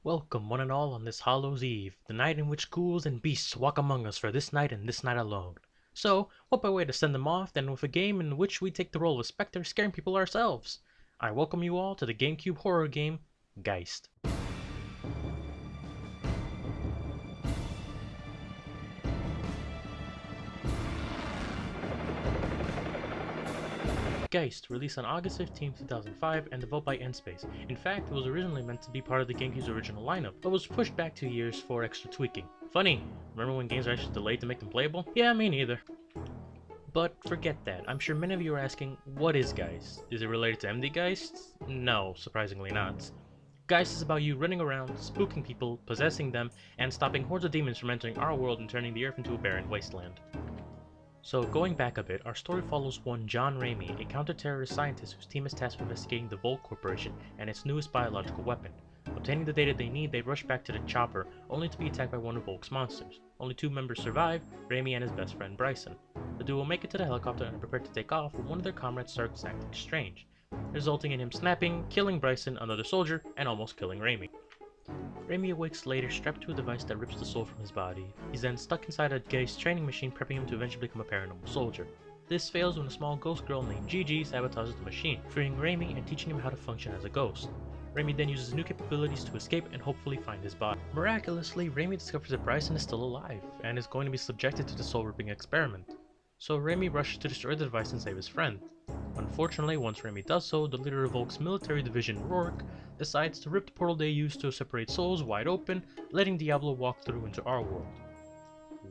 Welcome, one and all, on this Hallows Eve, the night in which ghouls and beasts walk among us for this night and this night alone. So, what better way to send them off than with a game in which we take the role of a specter scaring people ourselves? I welcome you all to the Gamecube horror game, Geist. Geist, released on August 15, 2005, and developed by N-Space. In fact, it was originally meant to be part of the GameCube's original lineup, but was pushed back 2 years for extra tweaking. Funny, remember when games were actually delayed to make them playable? Yeah, me neither. But forget that, I'm sure many of you are asking, what is Geist? Is it related to MD Geist? No, surprisingly not. Geist is about you running around, spooking people, possessing them, and stopping hordes of demons from entering our world and turning the earth into a barren wasteland. So, going back a bit, our story follows one John Raimi, a counter-terrorist scientist whose team is tasked with investigating the Volk Corporation and its newest biological weapon. Obtaining the data they need, they rush back to the chopper, only to be attacked by one of Volk's monsters. Only 2 members survive, Raimi and his best friend Bryson. The duo make it to the helicopter and are prepared to take off when one of their comrades starts acting strange, resulting in him snapping, killing Bryson, another soldier, and almost killing Raimi. Raimi awakes later strapped to a device that rips the soul from his body. He's then stuck inside a Geist training machine, prepping him to eventually become a paranormal soldier. This fails when a small ghost girl named Gigi sabotages the machine, freeing Raimi and teaching him how to function as a ghost. Raimi then uses new capabilities to escape and hopefully find his body. Miraculously, Raimi discovers that Bryson is still alive, and is going to be subjected to the soul-ripping experiment. So Raimi rushes to destroy the device and save his friend. Unfortunately, once Raimi does so, the leader of Volk's military division, Rourke, decides to rip the portal they used to separate souls wide open, letting Diablo walk through into our world.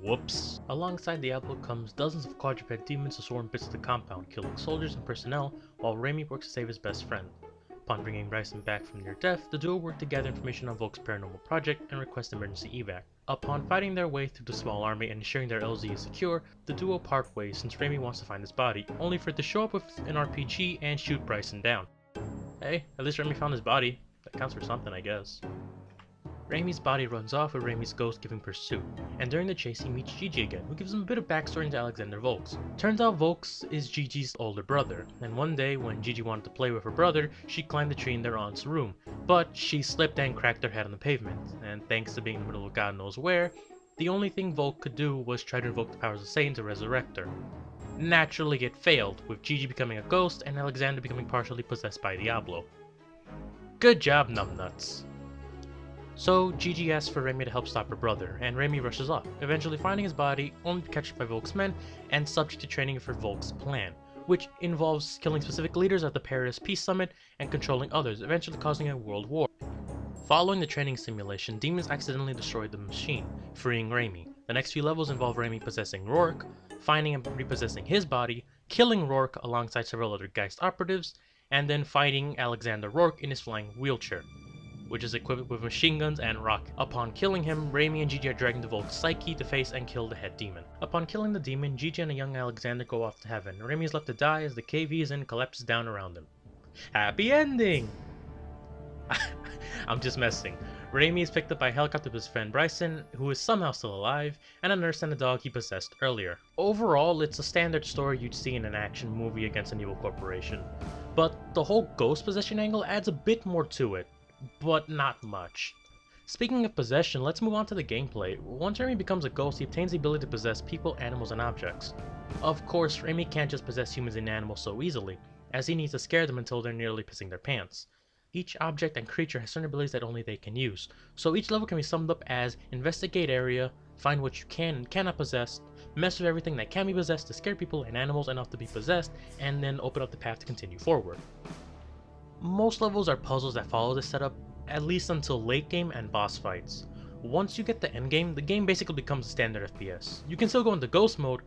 Whoops. Alongside Diablo comes dozens of quadruped demons to swarm bits of the compound, killing soldiers and personnel, while Raimi works to save his best friend. Upon bringing Bryson back from near death, the duo work to gather information on Volk's paranormal project and request emergency evac. Upon fighting their way through the small army and ensuring their LZ is secure, the duo part ways since Raimi wants to find his body, only for it to show up with an RPG and shoot Bryson down. Hey, at least Raimi found his body. That counts for something, I guess. Raimi's body runs off with Raimi's ghost giving pursuit, and during the chase he meets Gigi again, who gives him a bit of backstory into Alexander Volks. Turns out Volks is Gigi's older brother, and one day when Gigi wanted to play with her brother, she climbed the tree in their aunt's room, but she slipped and cracked her head on the pavement, and thanks to being in the middle of God knows where, the only thing Volk could do was try to invoke the powers of Satan to resurrect her. Naturally it failed, with Gigi becoming a ghost and Alexander becoming partially possessed by Diablo. Good job, numbnuts. So, Gigi asks for Raimi to help stop her brother, and Raimi rushes off, eventually finding his body, only to catch by Volk's men, and subject to training for Volk's plan, which involves killing specific leaders at the Paris Peace Summit and controlling others, eventually causing a world war. Following the training simulation, demons accidentally destroy the machine, freeing Raimi. The next few levels involve Raimi possessing Rourke, finding and repossessing his body, killing Rourke alongside several other Geist operatives, and then fighting Alexander Rourke in his flying wheelchair, which is equipped with machine guns and rockets. Upon killing him, Raimi and Gigi are dragged into Volk's psyche to face and kill the head demon. Upon killing the demon, Gigi and a young Alexander go off to heaven. Raimi is left to die as the cave he's in collapses down around him. Happy ending! I'm just messing. Raimi is picked up by a helicopter with his friend Bryson, who is somehow still alive, and a nurse and a dog he possessed earlier. Overall, it's a standard story you'd see in an action movie against an evil corporation, but the whole ghost possession angle adds a bit more to it, but not much. Speaking of possession, let's move on to the gameplay. Once Raimi becomes a ghost, he obtains the ability to possess people, animals, and objects. Of course, Raimi can't just possess humans and animals so easily, as he needs to scare them until they're nearly pissing their pants. Each object and creature has certain abilities that only they can use, so each level can be summed up as investigate area, find what you can and cannot possess, mess with everything that can be possessed to scare people and animals enough to be possessed, and then open up the path to continue forward. Most levels are puzzles that follow this setup, at least until late game and boss fights. Once you get the end game, the game basically becomes a standard FPS. You can still go into ghost mode,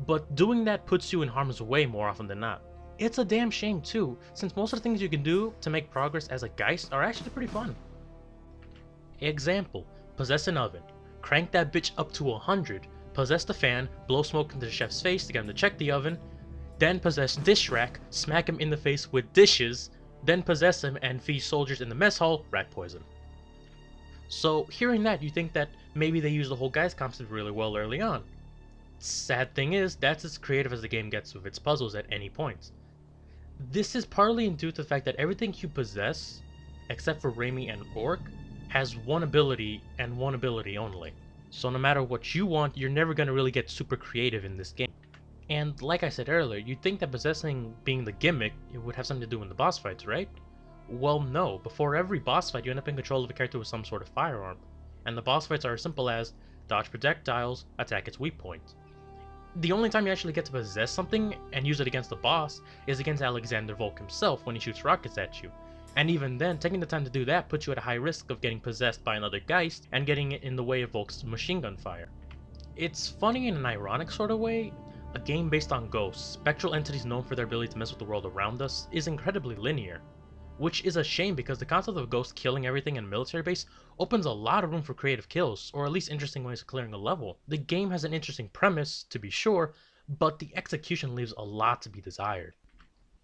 but doing that puts you in harm's way more often than not. It's a damn shame too, since most of the things you can do to make progress as a Geist are actually pretty fun. Example, possess an oven, crank that bitch up to 100, possess the fan, blow smoke into the chef's face to get him to check the oven, then possess dish rack, smack him in the face with dishes, then possess him and feed soldiers in the mess hall rat poison. So hearing that, you think that maybe they used the whole Geist concept really well early on. Sad thing is, that's as creative as the game gets with its puzzles at any point. This is partly due to the fact that everything you possess, except for Raimi and Rourke, has one ability and one ability only. So no matter what you want, you're never going to really get super creative in this game. And like I said earlier, you'd think that possessing being the gimmick, it would have something to do in the boss fights, right? Well, no. Before every boss fight, you end up in control of a character with some sort of firearm. And the boss fights are as simple as dodge projectiles, attack its weak point. The only time you actually get to possess something and use it against the boss is against Alexander Volk himself when he shoots rockets at you. And even then, taking the time to do that puts you at a high risk of getting possessed by another Geist and getting it in the way of Volk's machine gun fire. It's funny in an ironic sort of way. A game based on ghosts, spectral entities known for their ability to mess with the world around us, is incredibly linear. Which is a shame because the concept of ghosts killing everything in a military base opens a lot of room for creative kills, or at least interesting ways of clearing a level. The game has an interesting premise, to be sure, but the execution leaves a lot to be desired.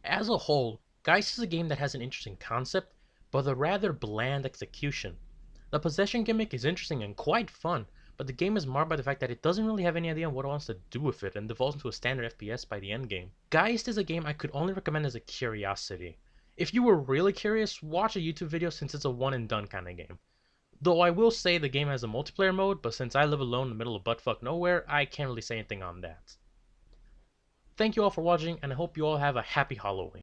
As a whole, Geist is a game that has an interesting concept, but a rather bland execution. The possession gimmick is interesting and quite fun, but the game is marred by the fact that it doesn't really have any idea on what it wants to do with it and devolves into a standard FPS by the endgame. Geist is a game I could only recommend as a curiosity. If you were really curious, watch a YouTube video since it's a one and done kind of game. Though I will say the game has a multiplayer mode, but since I live alone in the middle of buttfuck nowhere, I can't really say anything on that. Thank you all for watching, and I hope you all have a happy Halloween.